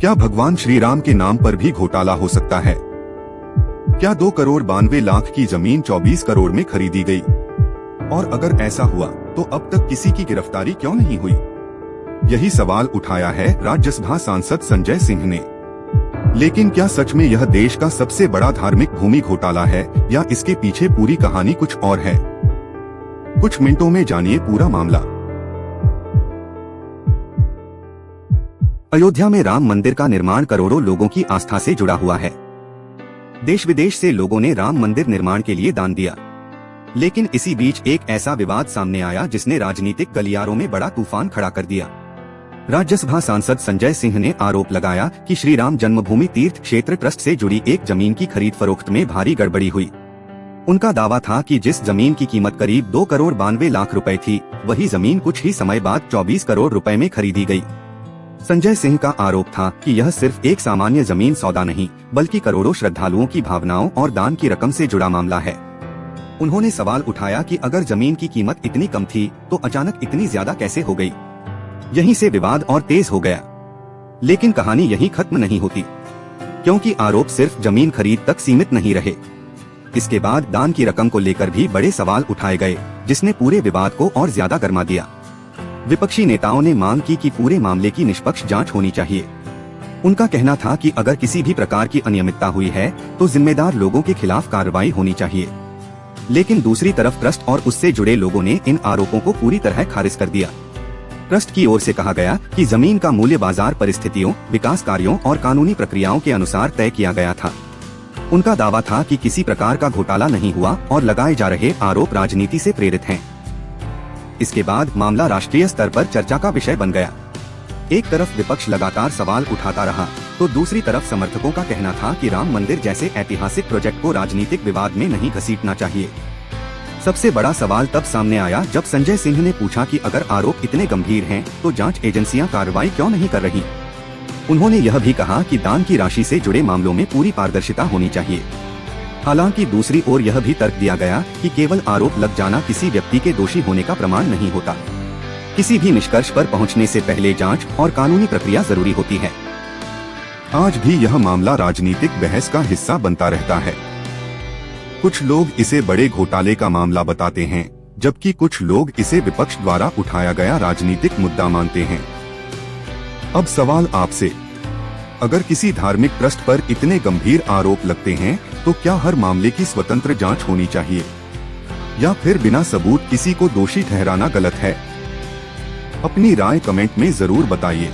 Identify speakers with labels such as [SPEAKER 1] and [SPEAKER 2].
[SPEAKER 1] क्या भगवान श्री राम के नाम पर भी घोटाला हो सकता है? क्या 2,92,00,000 की जमीन 24 करोड़ में खरीदी गई? और अगर ऐसा हुआ तो अब तक किसी की गिरफ्तारी क्यों नहीं हुई? यही सवाल उठाया है राज्यसभा सांसद संजय सिंह ने। लेकिन क्या सच में यह देश का सबसे बड़ा धार्मिक भूमि घोटाला है या इसके पीछे पूरी कहानी कुछ और है? कुछ मिनटों में जानिए पूरा मामला।
[SPEAKER 2] अयोध्या में राम मंदिर का निर्माण करोड़ों लोगों की आस्था से जुड़ा हुआ है। देश विदेश से लोगों ने राम मंदिर निर्माण के लिए दान दिया। लेकिन इसी बीच एक ऐसा विवाद सामने आया जिसने राजनीतिक गलियारों में बड़ा तूफान खड़ा कर दिया। राज्यसभा सांसद संजय सिंह ने आरोप लगाया कि श्री राम जन्मभूमि तीर्थ क्षेत्र ट्रस्ट से जुड़ी एक जमीन की खरीद फरोख्त में भारी गड़बड़ी हुई। उनका दावा था कि जिस जमीन की कीमत करीब 2,92,00,000 रुपए थी, वही जमीन कुछ ही समय बाद 24 करोड़ रुपए में खरीदी गई। संजय सिंह का आरोप था कि यह सिर्फ एक सामान्य जमीन सौदा नहीं, बल्कि करोड़ों श्रद्धालुओं की भावनाओं और दान की रकम से जुड़ा मामला है। उन्होंने सवाल उठाया कि अगर जमीन की कीमत इतनी कम थी तो अचानक इतनी ज्यादा कैसे हो गई। यहीं से विवाद और तेज हो गया। लेकिन कहानी यहीं खत्म नहीं होती, क्योंकि आरोप सिर्फ जमीन खरीद तक सीमित नहीं रहे। इसके बाद दान की रकम को लेकर भी बड़े सवाल उठाए गए, जिसने पूरे विवाद को और ज्यादा गर्मा दिया। विपक्षी नेताओं ने मांग की कि पूरे मामले की निष्पक्ष जांच होनी चाहिए। उनका कहना था कि अगर किसी भी प्रकार की अनियमितता हुई है तो जिम्मेदार लोगों के खिलाफ कार्रवाई होनी चाहिए। लेकिन दूसरी तरफ ट्रस्ट और उससे जुड़े लोगों ने इन आरोपों को पूरी तरह खारिज कर दिया। ट्रस्ट की ओर से कहा गया कि जमीन का मूल्य बाजार परिस्थितियों, विकास कार्यों और कानूनी प्रक्रियाओं के अनुसार तय किया गया था। उनका दावा था कि किसी प्रकार का घोटाला नहीं हुआ और लगाए जा रहे आरोप राजनीति से प्रेरित हैं। इसके बाद मामला राष्ट्रीय स्तर पर चर्चा का विषय बन गया। एक तरफ विपक्ष लगातार सवाल उठाता रहा, तो दूसरी तरफ समर्थकों का कहना था कि राम मंदिर जैसे ऐतिहासिक प्रोजेक्ट को राजनीतिक विवाद में नहीं घसीटना चाहिए। सबसे बड़ा सवाल तब सामने आया जब संजय सिंह ने पूछा कि अगर आरोप इतने गंभीर हैं, तो जांच एजेंसियां कार्रवाई क्यों नहीं कर रही। उन्होंने यह भी कहा कि दान की राशि से जुड़े मामलों में पूरी पारदर्शिता होनी चाहिए। हालांकि दूसरी ओर यह भी तर्क दिया गया कि केवल आरोप लग जाना किसी व्यक्ति के दोषी होने का प्रमाण नहीं होता। किसी भी निष्कर्ष पर पहुंचने से पहले जांच और कानूनी प्रक्रिया जरूरी होती है।
[SPEAKER 1] आज भी यह मामला राजनीतिक बहस का हिस्सा बनता रहता है। कुछ लोग इसे बड़े घोटाले का मामला बताते हैं, जबकि कुछ लोग इसे विपक्ष द्वारा उठाया गया राजनीतिक मुद्दा मानते हैं। अब सवाल आपसे, अगर किसी धार्मिक ट्रस्ट पर इतने गंभीर आरोप लगते हैं तो क्या हर मामले की स्वतंत्र जांच होनी चाहिए, या फिर बिना सबूत किसी को दोषी ठहराना गलत है? अपनी राय कमेंट में जरूर बताइए।